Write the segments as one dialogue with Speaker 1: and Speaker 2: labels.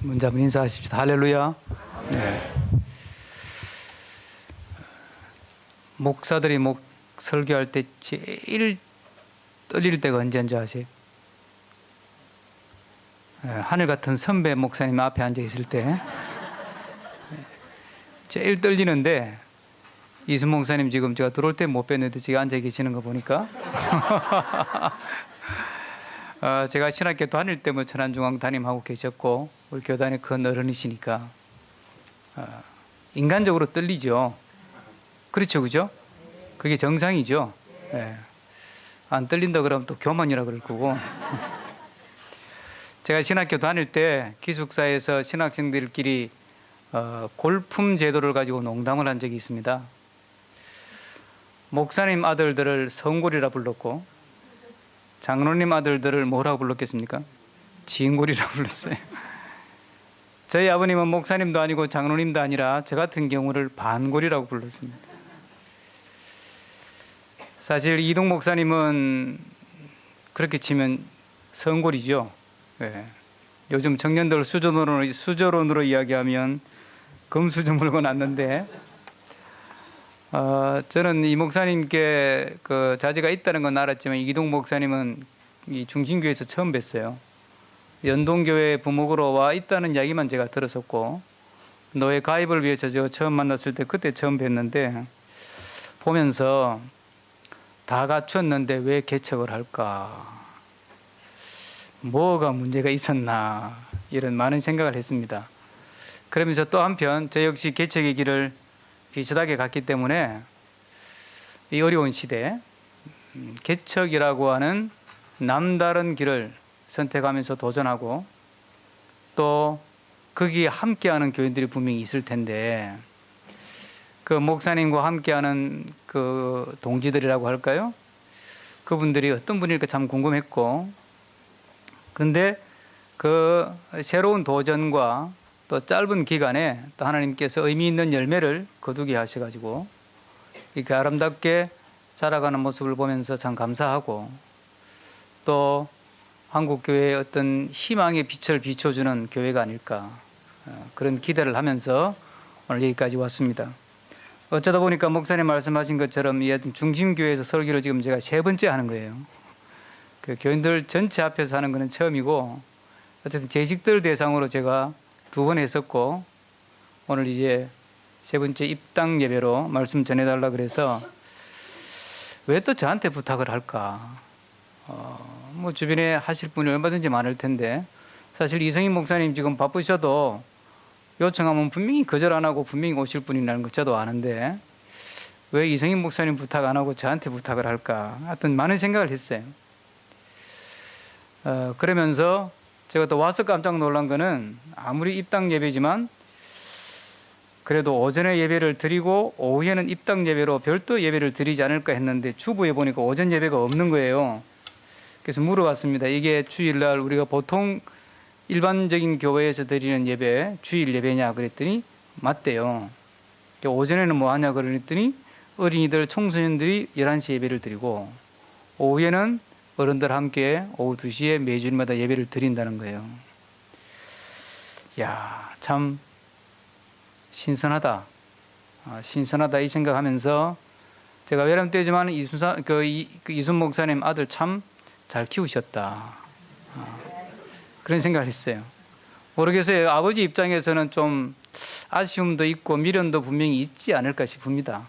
Speaker 1: 먼저 한번 인사하십시오. 할렐루야. 네. 목사들이 설교할 때 제일 떨릴 때가 언제인지 아세요? 하늘 같은 선배 목사님 앞에 앉아 있을 때 제일 떨리는데, 이순 목사님 지금 제가 들어올 때 못 뵀는데 지금 앉아 계시는 거 보니까 제가 신학교 다닐 때 천안중앙 담임하고 계셨고 우리 교단의 큰 어른이시니까 인간적으로 떨리죠. 그렇죠, 그죠? 그게 정상이죠. 네. 안 떨린다 그러면 또 교만이라 그럴 거고. 제가 신학교 다닐 때 기숙사에서 신학생들끼리 골품 제도를 가지고 농담을 한 적이 있습니다. 목사님 아들들을 성골이라 불렀고 장로님 아들들을 뭐라고 불렀겠습니까? 지인골이라 불렀어요. 저희 아버님은 목사님도 아니고 장로님도 아니라 저 같은 경우를 반골이라고 불렀습니다. 사실 이동 목사님은 그렇게 치면 성골이죠. 네. 요즘 청년들 수저론으로 이야기하면 금수저 물고 났는데, 저는 이 목사님께 그 자제가 있다는 건 알았지만 이동 목사님은 이 중심교회에서 처음 뵀어요. 연동교회 부목으로 와 있다는 이야기만 제가 들었었고, 노예 가입을 위해서 제가 처음 만났을 때 그때 처음 뵀는데, 보면서 다 갖췄는데 왜 개척을 할까? 뭐가 문제가 있었나? 이런 많은 생각을 했습니다. 그러면서 또 한편 저 역시 개척의 길을 비슷하게 갔기 때문에 이 어려운 시대에 개척이라고 하는 남다른 길을 선택하면서 도전하고, 또 거기에 함께하는 교인들이 분명히 있을 텐데, 그 목사님과 함께하는 그 동지들이라고 할까요? 그분들이 어떤 분일까 참 궁금했고, 근데 그 새로운 도전과 또 짧은 기간에 또 하나님께서 의미 있는 열매를 거두게 하셔가지고 이렇게 아름답게 자라가는 모습을 보면서 참 감사하고, 또 한국교회의 어떤 희망의 빛을 비춰주는 교회가 아닐까, 그런 기대를 하면서 오늘 여기까지 왔습니다. 어쩌다 보니까 목사님 말씀하신 것처럼 이 하여튼 중심교회에서 설교를 지금 제가 3번째 하는 거예요. 그 교인들 전체 앞에서 하는 거는 처음이고, 어쨌든 재직들 대상으로 제가 2번 했었고, 오늘 이제 3번째 입당 예배로 말씀 전해달라 그래서, 왜 또 저한테 부탁을 할까? 뭐 주변에 하실 분이 얼마든지 많을 텐데, 사실 이성인 목사님 지금 바쁘셔도 요청하면 분명히 거절 안 하고 분명히 오실 분이라는 거 저도 아는데, 왜 이성인 목사님 부탁 안 하고 저한테 부탁을 할까? 하여튼 많은 생각을 했어요. 그러면서 제가 또 와서 깜짝 놀란 거는, 아무리 입당 예배지만 그래도 오전에 예배를 드리고 오후에는 입당 예배로 별도 예배를 드리지 않을까 했는데, 주부에 보니까 오전 예배가 없는 거예요. 그래서 물어봤습니다. 이게 주일날 우리가 보통 일반적인 교회에서 드리는 예배, 주일 예배냐 그랬더니 맞대요. 오전에는 뭐 하냐 그랬더니 어린이들, 청소년들이 11시 예배를 드리고, 오후에는 어른들 함께 오후 2시에 매주일마다 예배를 드린다는 거예요. 이야, 참 신선하다. 신선하다 이 생각하면서, 제가 외람 때지만 이순 목사님 아들 참 잘 키우셨다. 그런 생각을 했어요. 모르겠어요. 아버지 입장에서는 좀 아쉬움도 있고 미련도 분명히 있지 않을까 싶습니다.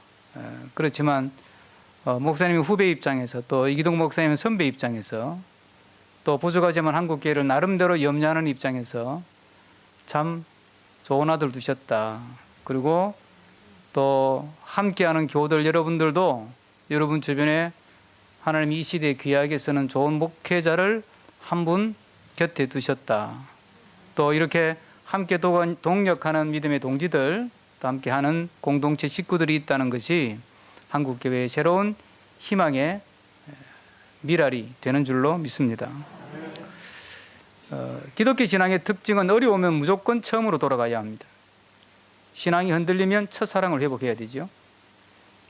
Speaker 1: 그렇지만 목사님 후배 입장에서, 또 이기동 목사님 선배 입장에서, 또 부족하지만 한국교회를 나름대로 염려하는 입장에서 참 좋은 아들 두셨다. 그리고 또 함께하는 교우들 여러분들도 여러분 주변에 하나님 이 시대에 귀하게 쓰는 좋은 목회자를 한 분 곁에 두셨다. 또 이렇게 함께 동력하는 믿음의 동지들, 또 함께하는 공동체 식구들이 있다는 것이 한국교회의 새로운 희망의 미랄이 되는 줄로 믿습니다. 기독교 신앙의 특징은 어려우면 무조건 처음으로 돌아가야 합니다. 신앙이 흔들리면 첫사랑을 회복해야 되죠.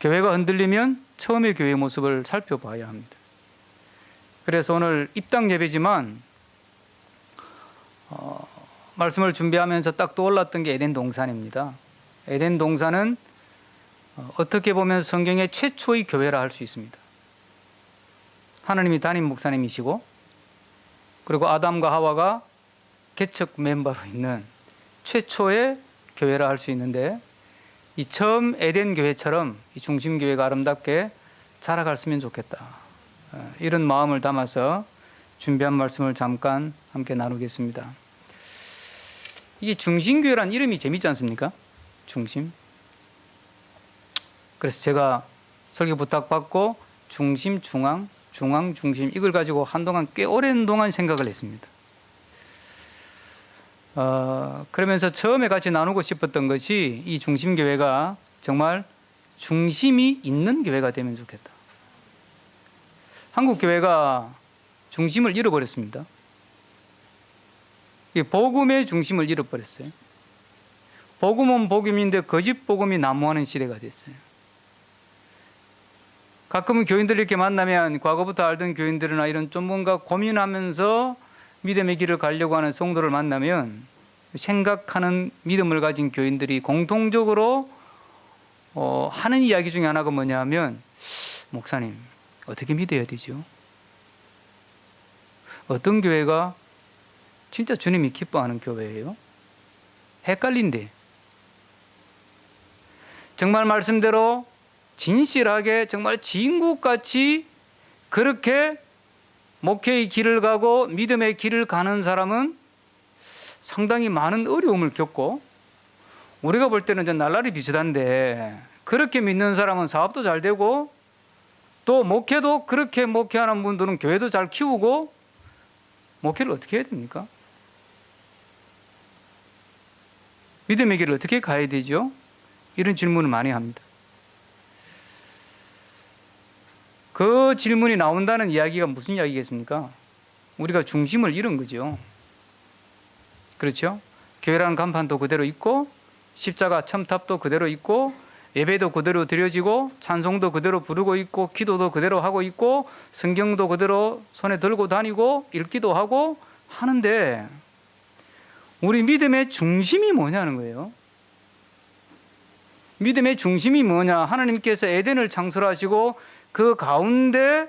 Speaker 1: 교회가 흔들리면 처음의 교회의 모습을 살펴봐야 합니다. 그래서 오늘 입당 예배지만 말씀을 준비하면서 딱 떠올랐던 게 에덴 동산입니다. 에덴 동산은 어떻게 보면 성경의 최초의 교회라 할 수 있습니다. 하나님이 담임 목사님이시고 그리고 아담과 하와가 개척 멤버로 있는 최초의 교회라 할 수 있는데 이 처음 에덴 교회처럼 이 중심 교회가 아름답게 자라갔으면 좋겠다. 이런 마음을 담아서 준비한 말씀을 잠깐 함께 나누겠습니다. 이게 중심교회란 이름이 재밌지 않습니까? 중심. 그래서 제가 설교 부탁받고 중심, 중앙, 중앙, 중심 이걸 가지고 한동안 꽤 오랜 동안 생각을 했습니다. 그러면서 처음에 같이 나누고 싶었던 것이 이 중심교회가 정말 중심이 있는 교회가 되면 좋겠다. 한국 교회가 중심을 잃어버렸습니다. 복음의 중심을 잃어버렸어요. 복음은 복음인데 거짓 복음이 난무하는 시대가 됐어요. 가끔은 교인들 이렇게 만나면 과거부터 알던 교인들이나 이런 좀 뭔가 고민하면서 믿음의 길을 가려고 하는 성도를 만나면 생각하는 믿음을 가진 교인들이 공통적으로 하는 이야기 중에 하나가 뭐냐면 목사님 어떻게 믿어야 되죠? 어떤 교회가 진짜 주님이 기뻐하는 교회예요? 헷갈린데 정말 말씀대로 진실하게 정말 진국같이 그렇게 목회의 길을 가고 믿음의 길을 가는 사람은 상당히 많은 어려움을 겪고 우리가 볼 때는 이제 날라리 비슷한데 그렇게 믿는 사람은 사업도 잘 되고 또 목회도 그렇게 목회하는 분들은 교회도 잘 키우고 목회를 어떻게 해야 됩니까? 믿음의 길을 어떻게 가야 되죠? 이런 질문을 많이 합니다. 그 질문이 나온다는 이야기가 무슨 이야기겠습니까? 우리가 중심을 잃은 거죠. 그렇죠? 교회라는 간판도 그대로 있고 십자가 첨탑도 그대로 있고 예배도 그대로 드려지고 찬송도 그대로 부르고 있고 기도도 그대로 하고 있고 성경도 그대로 손에 들고 다니고 읽기도 하고 하는데 우리 믿음의 중심이 뭐냐는 거예요. 믿음의 중심이 뭐냐? 하나님께서 에덴을 창설하시고 그 가운데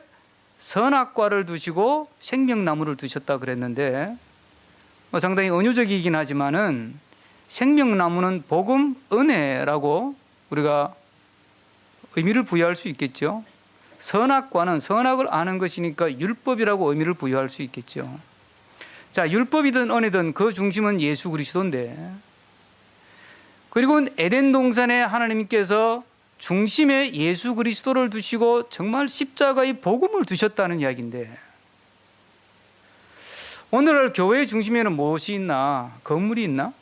Speaker 1: 선악과를 두시고 생명나무를 두셨다 그랬는데 상당히 은유적이긴 하지만은 생명나무는 복음, 은혜라고 우리가 의미를 부여할 수 있겠죠. 선악과는 선악을 아는 것이니까 율법이라고 의미를 부여할 수 있겠죠. 자, 율법이든 은혜든 그 중심은 예수 그리스도인데 그리고 에덴 동산에 하나님께서 중심에 예수 그리스도를 두시고 정말 십자가의 복음을 두셨다는 이야기인데 오늘날 교회의 중심에는 무엇이 있나? 건물이 있나?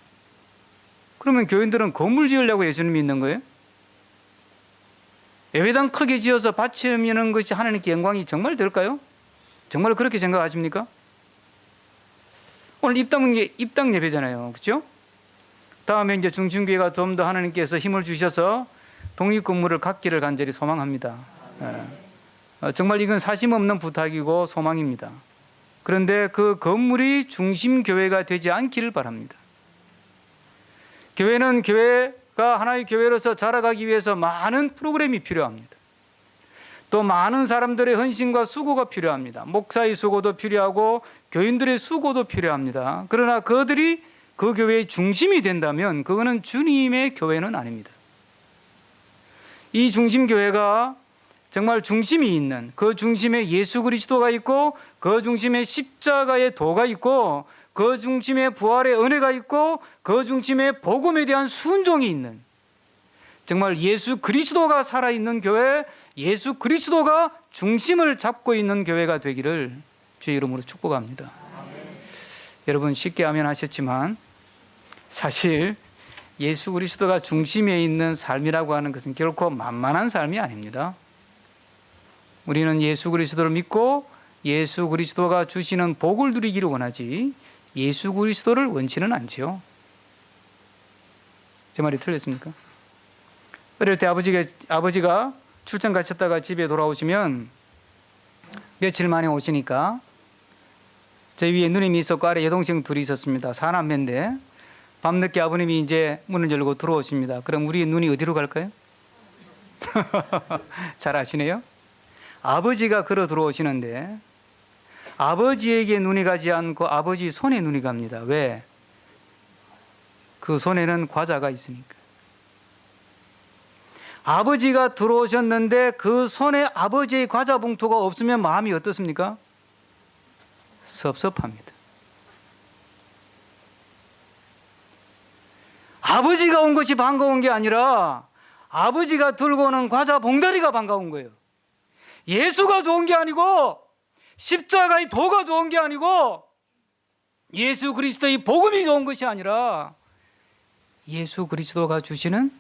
Speaker 1: 그러면 교인들은 건물 지으려고 예수님이 있는 거예요? 예배당 크게 지어서 바치는 것이 하나님께 영광이 정말 될까요? 정말 그렇게 생각하십니까? 오늘 입당 예배잖아요. 그렇죠? 다음에 이제 중심교회가 좀 더 하나님께서 힘을 주셔서 독립건물을 갖기를 간절히 소망합니다. 정말 이건 사심 없는 부탁이고 소망입니다. 그런데 그 건물이 중심교회가 되지 않기를 바랍니다. 교회는 교회가 하나의 교회로서 자라가기 위해서 많은 프로그램이 필요합니다. 또 많은 사람들의 헌신과 수고가 필요합니다. 목사의 수고도 필요하고 교인들의 수고도 필요합니다. 그러나 그들이 그 교회의 중심이 된다면 그거는 주님의 교회는 아닙니다. 이 중심교회가 정말 중심이 있는 그 중심에 예수 그리스도가 있고 그 중심에 십자가의 도가 있고 그 중심에 부활의 은혜가 있고 그 중심에 복음에 대한 순종이 있는 정말 예수 그리스도가 살아있는 교회, 예수 그리스도가 중심을 잡고 있는 교회가 되기를 주의 이름으로 축복합니다. 여러분 쉽게 아멘 하셨지만 사실 예수 그리스도가 중심에 있는 삶이라고 하는 것은 결코 만만한 삶이 아닙니다. 우리는 예수 그리스도를 믿고 예수 그리스도가 주시는 복을 누리기를 원하지 예수 그리스도를 원치는 않지요. 제 말이 틀렸습니까? 어릴 때 아버지가 출장 가셨다가 집에 돌아오시면 며칠 만에 오시니까 제 위에 누님이 있었고 아래 여동생 둘이 있었습니다. 사남매인데 밤늦게 아버님이 이제 문을 열고 들어오십니다. 그럼 우리 눈이 어디로 갈까요? 잘 아시네요. 아버지가 걸어 들어오시는데 아버지에게 눈이 가지 않고 아버지 손에 눈이 갑니다. 왜? 그 손에는 과자가 있으니까. 아버지가 들어오셨는데 그 손에 아버지의 과자 봉투가 없으면 마음이 어떻습니까? 섭섭합니다. 아버지가 온 것이 반가운 게 아니라 아버지가 들고 오는 과자 봉다리가 반가운 거예요. 예수가 좋은 게 아니고 십자가의 도가 좋은 게 아니고 예수 그리스도의 복음이 좋은 것이 아니라 예수 그리스도가 주시는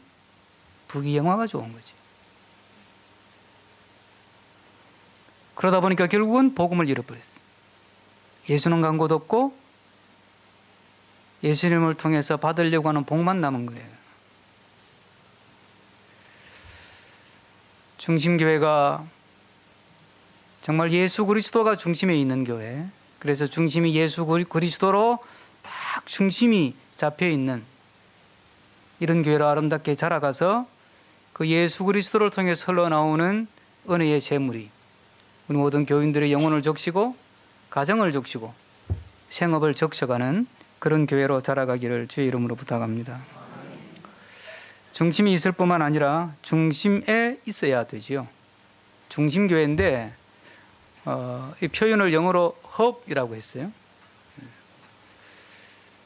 Speaker 1: 부귀영화가 좋은 거지. 그러다 보니까 결국은 복음을 잃어버렸어요. 예수는 간 곳 없고 예수님을 통해서 받으려고 하는 복만 남은 거예요. 중심교회가 정말 예수 그리스도가 중심에 있는 교회, 그래서 중심이 예수 그리스도로 딱 중심이 잡혀 있는 이런 교회로 아름답게 자라가서 그 예수 그리스도를 통해서 흘러나오는 은혜의 재물이 우리 모든 교인들의 영혼을 적시고 가정을 적시고 생업을 적셔가는 그런 교회로 자라가기를 주의 이름으로 부탁합니다. 중심이 있을 뿐만 아니라 중심에 있어야 되지요. 중심교회인데 이 표현을 영어로 hub이라고 했어요.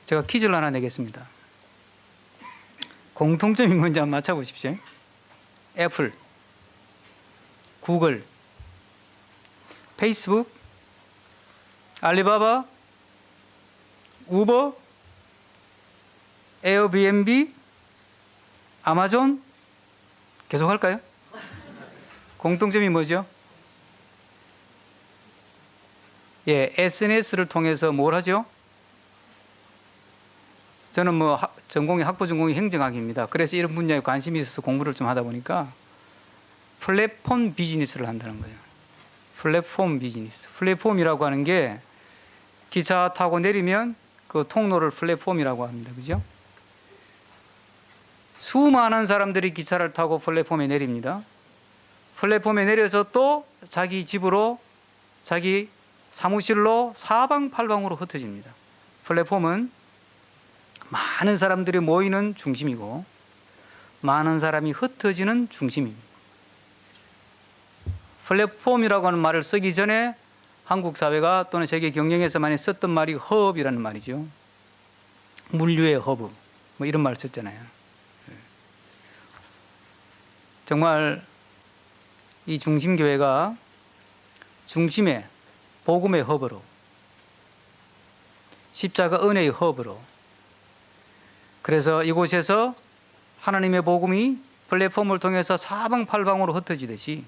Speaker 1: 제가 퀴즈를 하나 내겠습니다. 공통점이 뭔지 한번 맞춰보십시오. 애플, 구글, 페이스북, 알리바바, 우버, 에어비앤비, 아마존, 계속 할까요? 공통점이 뭐죠? 예, SNS를 통해서 뭘 하죠? 저는 학부 전공이 행정학입니다. 그래서 이런 분야에 관심이 있어서 공부를 좀 하다 보니까 플랫폼 비즈니스를 한다는 거예요. 플랫폼 비즈니스. 플랫폼이라고 하는 게 기차 타고 내리면 그 통로를 플랫폼이라고 합니다. 그죠? 수많은 사람들이 기차를 타고 플랫폼에 내립니다. 플랫폼에 내려서 또 자기 집으로, 자기 사무실로 사방팔방으로 흩어집니다. 플랫폼은 많은 사람들이 모이는 중심이고 많은 사람이 흩어지는 중심입니다. 플랫폼이라고 하는 말을 쓰기 전에 한국 사회가 또는 세계 경영에서 많이 썼던 말이 허브이라는 말이죠. 물류의 허브, 뭐 이런 말을 썼잖아요. 정말 이 중심교회가 중심의 복음의 허브로, 십자가 은혜의 허브로, 그래서 이곳에서 하나님의 복음이 플랫폼을 통해서 사방팔방으로 흩어지듯이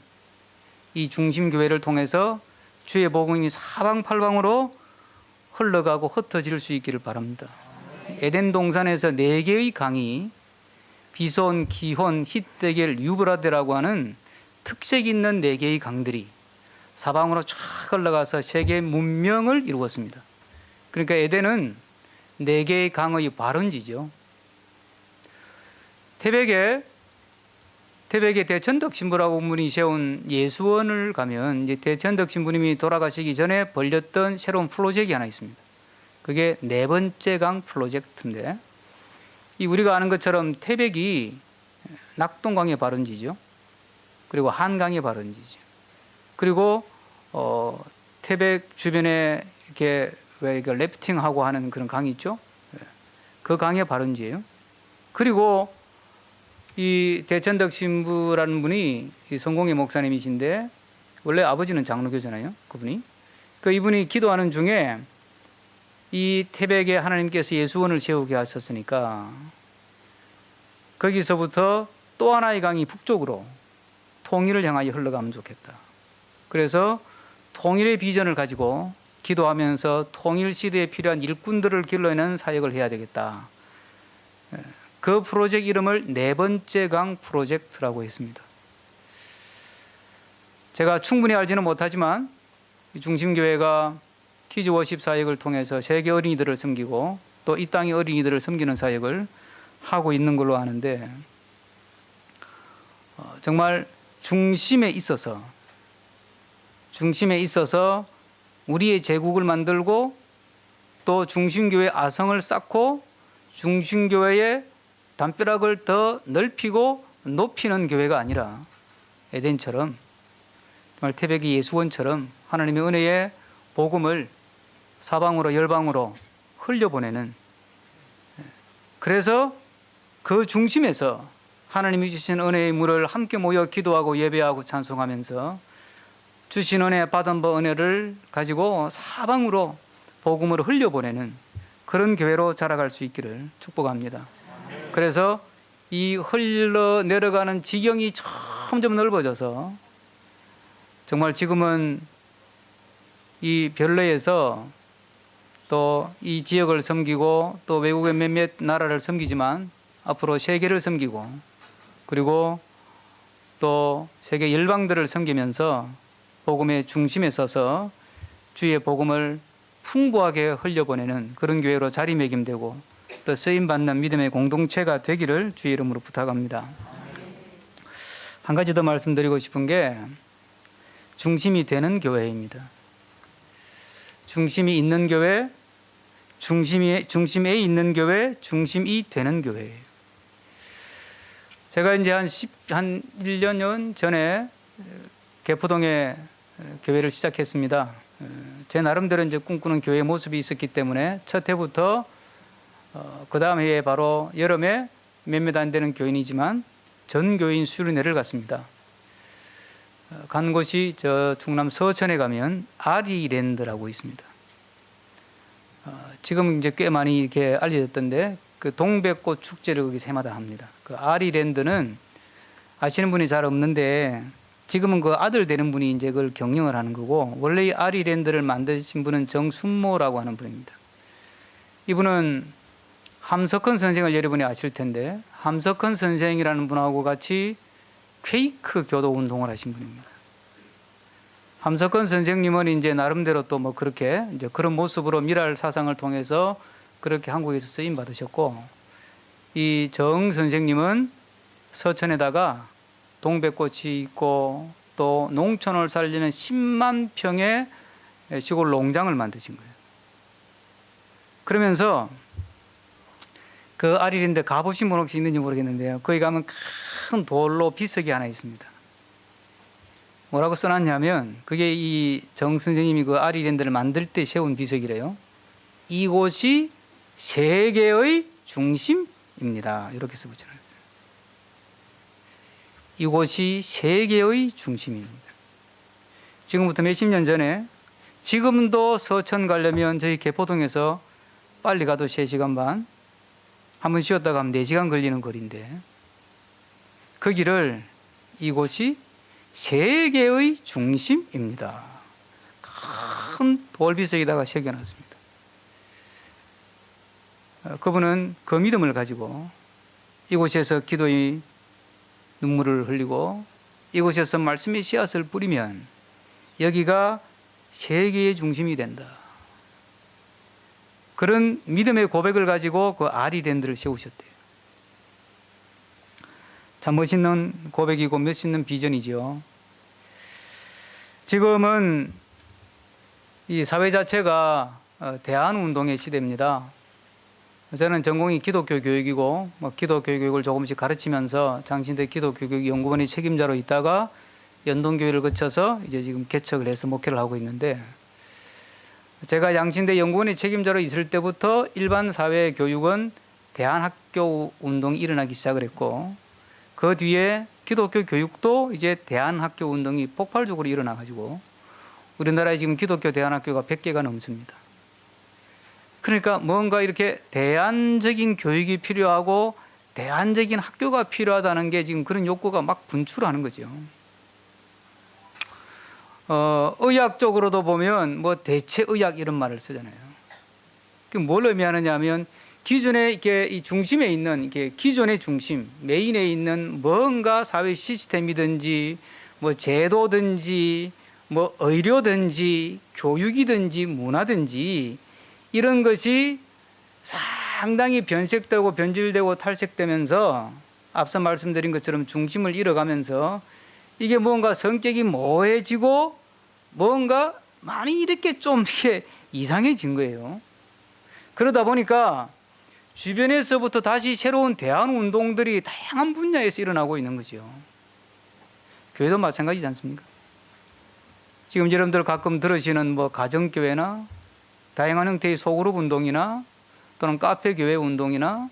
Speaker 1: 이 중심교회를 통해서 주의 복음이 사방팔방으로 흘러가고 흩어질 수 있기를 바랍니다. 에덴 동산에서 4개의 강이 비손, 기혼, 힛데겔, 유브라데라고 하는 특색 있는 4개의 강들이 사방으로 쫙 흘러가서 세계 문명을 이루었습니다. 그러니까 에덴은 4개의 강의 발원지죠. 태백에 대천덕 신부라고 분이 세운 예수원을 가면 이제 대천덕 신부님이 돌아가시기 전에 벌렸던 새로운 프로젝트가 하나 있습니다. 그게 4번째 강 프로젝트인데, 이 우리가 아는 것처럼 태백이 낙동강의 발원지죠. 그리고 한강의 발원지죠. 그리고 태백 주변에 이렇게 왜 래프팅하고 하는 그런 강이 있죠. 그 강의 발원지예요. 그리고 이 대천덕 신부라는 분이 성공의 목사님이신데 원래 아버지는 장로교잖아요. 그분이. 이분이 기도하는 중에 이 태백에 하나님께서 예수원을 세우게 하셨으니까 거기서부터 또 하나의 강이 북쪽으로 통일을 향하여 흘러가면 좋겠다. 그래서 통일의 비전을 가지고 기도하면서 통일 시대에 필요한 일꾼들을 길러내는 사역을 해야 되겠다. 그 프로젝트 이름을 4번째 강 프로젝트라고 했습니다. 제가 충분히 알지는 못하지만 중심교회가 키즈워십 사역을 통해서 세계 어린이들을 섬기고 또 이 땅의 어린이들을 섬기는 사역을 하고 있는 걸로 아는데, 정말 중심에 있어서 우리의 제국을 만들고 또 중심교회 아성을 쌓고 중심교회의 담벼락을 더 넓히고 높이는 교회가 아니라 에덴처럼 정말 태백이 예수원처럼 하나님의 은혜의 복음을 사방으로 열방으로 흘려보내는, 그래서 그 중심에서 하나님이 주신 은혜의 물을 함께 모여 기도하고 예배하고 찬송하면서 주신 은혜 받은 바 은혜를 가지고 사방으로 복음을 흘려보내는 그런 교회로 자라갈 수 있기를 축복합니다. 그래서 이 흘러내려가는 지경이 점점 넓어져서 정말 지금은 이 별내에서 또 이 지역을 섬기고 또 외국의 몇몇 나라를 섬기지만 앞으로 세계를 섬기고 그리고 또 세계 열방들을 섬기면서 복음의 중심에 서서 주의 복음을 풍부하게 흘려보내는 그런 교회로 자리매김되고 또 쓰임받는 믿음의 공동체가 되기를 주의 이름으로 부탁합니다. 한 가지 더 말씀드리고 싶은 게 중심이 되는 교회입니다. 중심이 있는 교회, 중심에 있는 교회, 중심이 되는 교회예요. 제가 이제 한 1년 전에 개포동에 교회를 시작했습니다. 제 나름대로 이제 꿈꾸는 교회의 모습이 있었기 때문에 첫 해부터 그 다음 해에 바로 여름에 몇몇 안 되는 교인이지만 전 교인 수련회를 갔습니다. 간 곳이 저 충남 서천에 가면 아리랜드라고 있습니다. 지금 이제 꽤 많이 이렇게 알려졌던데 그 동백꽃 축제를 거기서 해마다 합니다. 그 아리랜드는 아시는 분이 잘 없는데 지금은 그 아들 되는 분이 이제 그걸 경영을 하는 거고, 원래 이 아리랜드를 만드신 분은 정순모라고 하는 분입니다. 이분은 함석헌 선생을 여러분이 아실 텐데 함석헌 선생이라는 분하고 같이 퀘이크 교도 운동을 하신 분입니다. 함석헌 선생님은 이제 나름대로 또 뭐 그렇게 이제 그런 모습으로 미랄 사상을 통해서 그렇게 한국에서 쓰임 받으셨고, 이 정 선생님은 서천에다가 동백꽃이 있고 또 농촌을 살리는 10만 평의 시골 농장을 만드신 거예요. 그러면서 그 아리랜드 가보신 분 혹시 있는지 모르겠는데요, 거기 가면 큰 돌로 비석이 하나 있습니다. 뭐라고 써놨냐면 그게 이 정 선생님이 그 아리랜드를 만들 때 세운 비석이래요. 이곳이 세계의 중심입니다. 이렇게 써붙여놨어요. 이곳이 세계의 중심입니다. 지금부터 몇십 년 전에, 지금도 서천 가려면 저희 개포동에서 빨리 가도 3시간 반, 한번 쉬었다 가면 4시간 걸리는 거리인데 그 길을 이곳이 세계의 중심입니다. 큰 돌비석에다가 새겨놨습니다. 그분은 그 믿음을 가지고 이곳에서 기도의 눈물을 흘리고 이곳에서 말씀의 씨앗을 뿌리면 여기가 세계의 중심이 된다. 그런 믿음의 고백을 가지고 그 아리랜드를 세우셨대요. 참 멋있는 고백이고 멋있는 비전이죠. 지금은 이 사회 자체가 대안운동의 시대입니다. 저는 전공이 기독교 교육이고 기독교 교육을 조금씩 가르치면서 장신대 기독교 교육 연구원의 책임자로 있다가 연동교회를 거쳐서 이제 지금 개척을 해서 목회를 하고 있는데, 제가 양신대 연구원의 책임자로 있을 때부터 일반 사회 교육은 대안학교 운동이 일어나기 시작을 했고, 그 뒤에 기독교 교육도 이제 대안학교 운동이 폭발적으로 일어나 가지고 우리나라에 지금 기독교 대안학교가 100개가 넘습니다. 그러니까 뭔가 이렇게 대안적인 교육이 필요하고 대안적인 학교가 필요하다는 게 지금 그런 욕구가 막 분출하는 거죠. 의학적으로도 보면 뭐 대체의학 이런 말을 쓰잖아요. 그게 뭘 의미하느냐 하면 기존에 이렇게 이 중심에 있는 이게 기존의 중심, 메인에 있는 뭔가 사회 시스템이든지 뭐 제도든지 뭐 의료든지 교육이든지 문화든지 이런 것이 상당히 변색되고 변질되고 탈색되면서 앞서 말씀드린 것처럼 중심을 잃어가면서 이게 뭔가 성격이 모호해지고 뭔가 많이 이렇게 좀 이렇게 이상해진 거예요. 그러다 보니까 주변에서부터 다시 새로운 대안 운동들이 다양한 분야에서 일어나고 있는 거죠. 교회도 마찬가지지 않습니까? 지금 여러분들 가끔 들으시는 뭐 가정교회나 다양한 형태의 소그룹 운동이나 또는 카페 교회 운동이나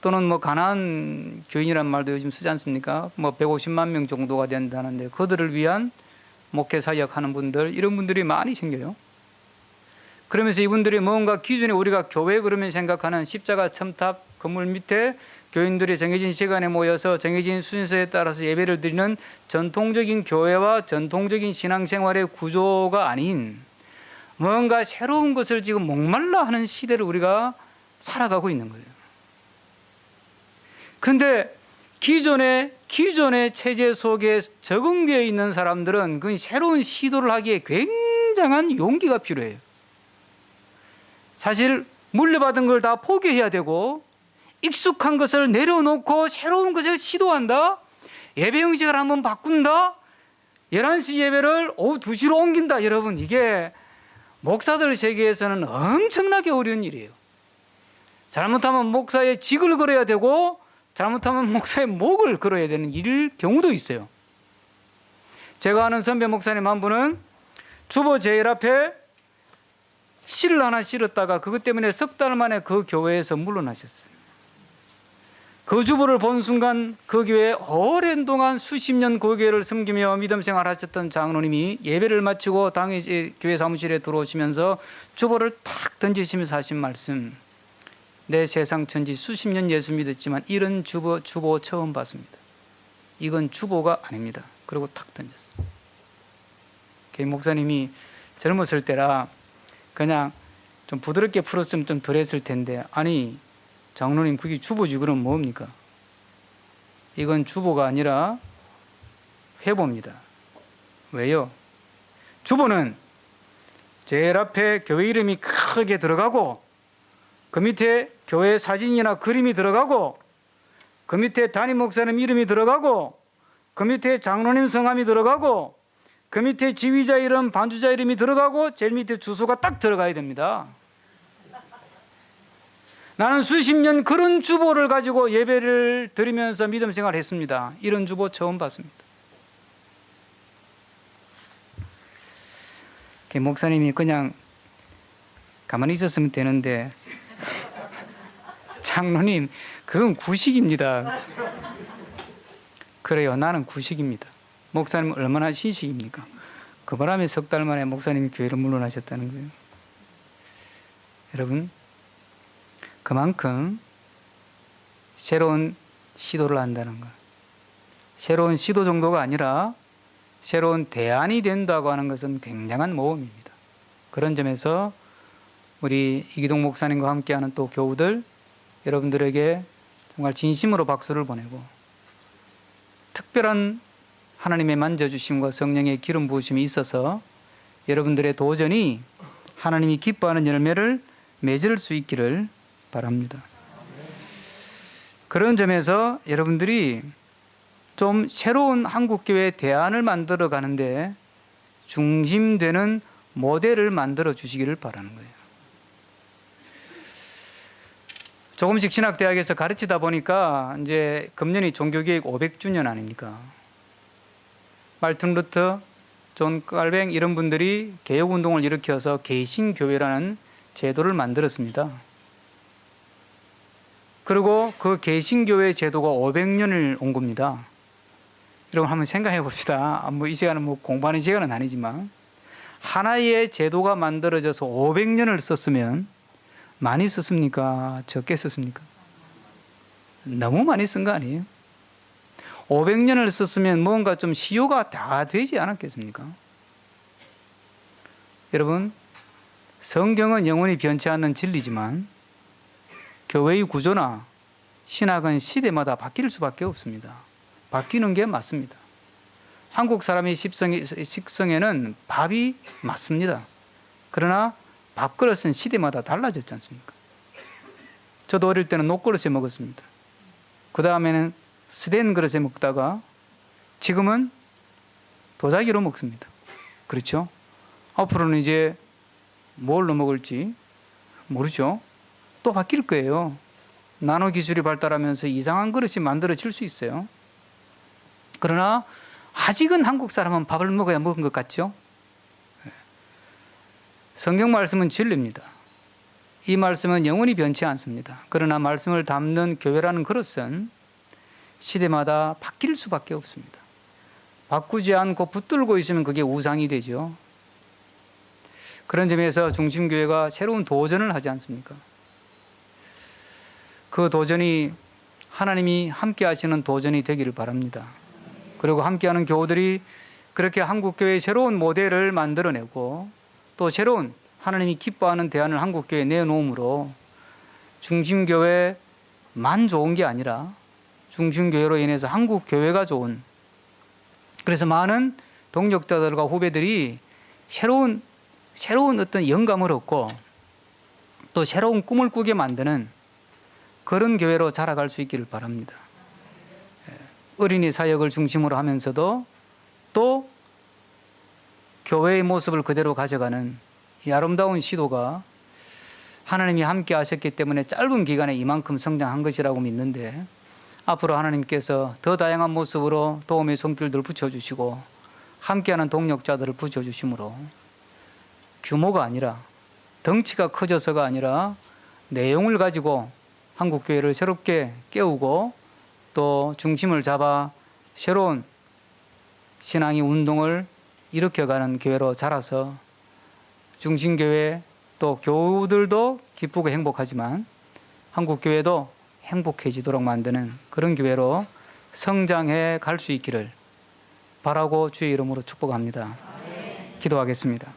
Speaker 1: 또는 뭐 가난한 교인이라는 말도 요즘 쓰지 않습니까? 뭐 150만 명 정도가 된다는데 그들을 위한 목회 사역하는 분들, 이런 분들이 많이 생겨요. 그러면서 이분들이 뭔가 기존에 우리가 교회 그러면 생각하는 십자가 첨탑 건물 밑에 교인들이 정해진 시간에 모여서 정해진 순서에 따라서 예배를 드리는 전통적인 교회와 전통적인 신앙생활의 구조가 아닌 뭔가 새로운 것을 지금 목말라 하는 시대를 우리가 살아가고 있는 거예요. 그런데 기존의 체제 속에 적응되어 있는 사람들은 그 새로운 시도를 하기에 굉장한 용기가 필요해요. 사실 물려받은 걸 다 포기해야 되고 익숙한 것을 내려놓고 새로운 것을 시도한다. 예배 형식을 한번 바꾼다. 11시 예배를 오후 2시로 옮긴다. 여러분, 이게 목사들 세계에서는 엄청나게 어려운 일이에요. 잘못하면 목사의 직을 걸어야 되고 잘못하면 목사의 목을 걸어야 되는 일 경우도 있어요. 제가 아는 선배 목사님 한 분은 주보 제일 앞에 씨를 하나 실었다가 그것 때문에 석 달 만에 그 교회에서 물러나셨어요. 그 주보를 본 순간 그 교회에 오랜 동안 수십 년 그 교회를 섬기며 믿음 생활하셨던 장로님이 예배를 마치고 당일 교회 사무실에 들어오시면서 주보를 탁 던지시면서 하신 말씀, 내 세상 천지 수십 년 예수 믿었지만 이런 주보 처음 봤습니다. 이건 주보가 아닙니다. 그리고 탁 던졌어요. 교회 목사님이 젊었을 때라 그냥 좀 부드럽게 풀었으면 좀 덜 했을 텐데, 아니 장로님 그게 주보지 그럼 뭡니까? 이건 주보가 아니라 회보입니다. 왜요? 주보는 제일 앞에 교회 이름이 크게 들어가고 그 밑에 교회 사진이나 그림이 들어가고 그 밑에 담임 목사님 이름이 들어가고 그 밑에 장로님 성함이 들어가고 그 밑에 지휘자 이름, 반주자 이름이 들어가고 제일 밑에 주소가 딱 들어가야 됩니다. 나는 수십 년 그런 주보를 가지고 예배를 드리면서 믿음 생활을 했습니다. 이런 주보 처음 봤습니다. 목사님이 그냥 가만히 있었으면 되는데 장로님 그건 구식입니다. 그래요, 나는 구식입니다. 목사님은 얼마나 신식입니까? 그 바람에 석 달 만에 목사님이 교회를 물러나셨다는 거예요. 여러분, 그만큼 새로운 시도를 한다는 것, 새로운 시도 정도가 아니라 새로운 대안이 된다고 하는 것은 굉장한 모험입니다. 그런 점에서 우리 이기동 목사님과 함께하는 또 교우들, 여러분들에게 정말 진심으로 박수를 보내고 특별한 하나님의 만져주심과 성령의 기름 부으심이 있어서 여러분들의 도전이 하나님이 기뻐하는 열매를 맺을 수 있기를 바랍니다. 그런 점에서 여러분들이 좀 새로운 한국교회 대안을 만들어 가는데 중심되는 모델을 만들어 주시기를 바라는 거예요. 조금씩 신학대학에서 가르치다 보니까 이제 금년이 종교개혁 500주년 아닙니까? 말틴 루터, 존 칼뱅 이런 분들이 개혁운동을 일으켜서 개신교회라는 제도를 만들었습니다. 그리고 그 개신교회 제도가 500년을 온 겁니다. 여러분 한번 생각해 봅시다. 뭐 이 시간은 뭐 공부하는 시간은 아니지만 하나의 제도가 만들어져서 500년을 썼으면 많이 썼습니까? 적게 썼습니까? 너무 많이 쓴 거 아니에요? 500년을 썼으면 뭔가 좀 시효가 다 되지 않았겠습니까? 여러분, 성경은 영원히 변치 않는 진리지만 교회의 구조나 신학은 시대마다 바뀔 수밖에 없습니다. 바뀌는 게 맞습니다. 한국 사람의 식성에는 밥이 맞습니다. 그러나 밥그릇은 시대마다 달라졌지 않습니까? 저도 어릴 때는 녹그릇에 먹었습니다. 그 다음에는 스텐 그릇에 먹다가 지금은 도자기로 먹습니다. 그렇죠? 앞으로는 이제 뭘로 먹을지 모르죠. 또 바뀔 거예요. 나노 기술이 발달하면서 이상한 그릇이 만들어질 수 있어요. 그러나 아직은 한국 사람은 밥을 먹어야 먹은 것 같죠? 성경 말씀은 진리입니다. 이 말씀은 영원히 변치 않습니다. 그러나 말씀을 담는 교회라는 그릇은 시대마다 바뀔 수밖에 없습니다. 바꾸지 않고 붙들고 있으면 그게 우상이 되죠. 그런 점에서 중심교회가 새로운 도전을 하지 않습니까? 그 도전이 하나님이 함께 하시는 도전이 되기를 바랍니다. 그리고 함께하는 교우들이 그렇게 한국교회의 새로운 모델을 만들어내고 또 새로운 하나님이 기뻐하는 대안을 한국교회에 내놓음으로 중심교회만 좋은 게 아니라 중심교회로 인해서 한국교회가 좋은, 그래서 많은 동력자들과 후배들이 새로운 어떤 영감을 얻고 또 새로운 꿈을 꾸게 만드는 그런 교회로 자라갈 수 있기를 바랍니다. 어린이 사역을 중심으로 하면서도 또 교회의 모습을 그대로 가져가는 이 아름다운 시도가 하나님이 함께 하셨기 때문에 짧은 기간에 이만큼 성장한 것이라고 믿는데, 앞으로 하나님께서 더 다양한 모습으로 도움의 손길들을 붙여주시고 함께하는 동력자들을 붙여주심으로 규모가 아니라, 덩치가 커져서가 아니라 내용을 가지고 한국교회를 새롭게 깨우고 또 중심을 잡아 새로운 신앙의 운동을 일으켜가는 교회로 자라서 중심교회 또 교우들도 기쁘고 행복하지만 한국교회도 행복해지도록 만드는 그런 교회로 성장해 갈 수 있기를 바라고 주의 이름으로 축복합니다. 기도하겠습니다.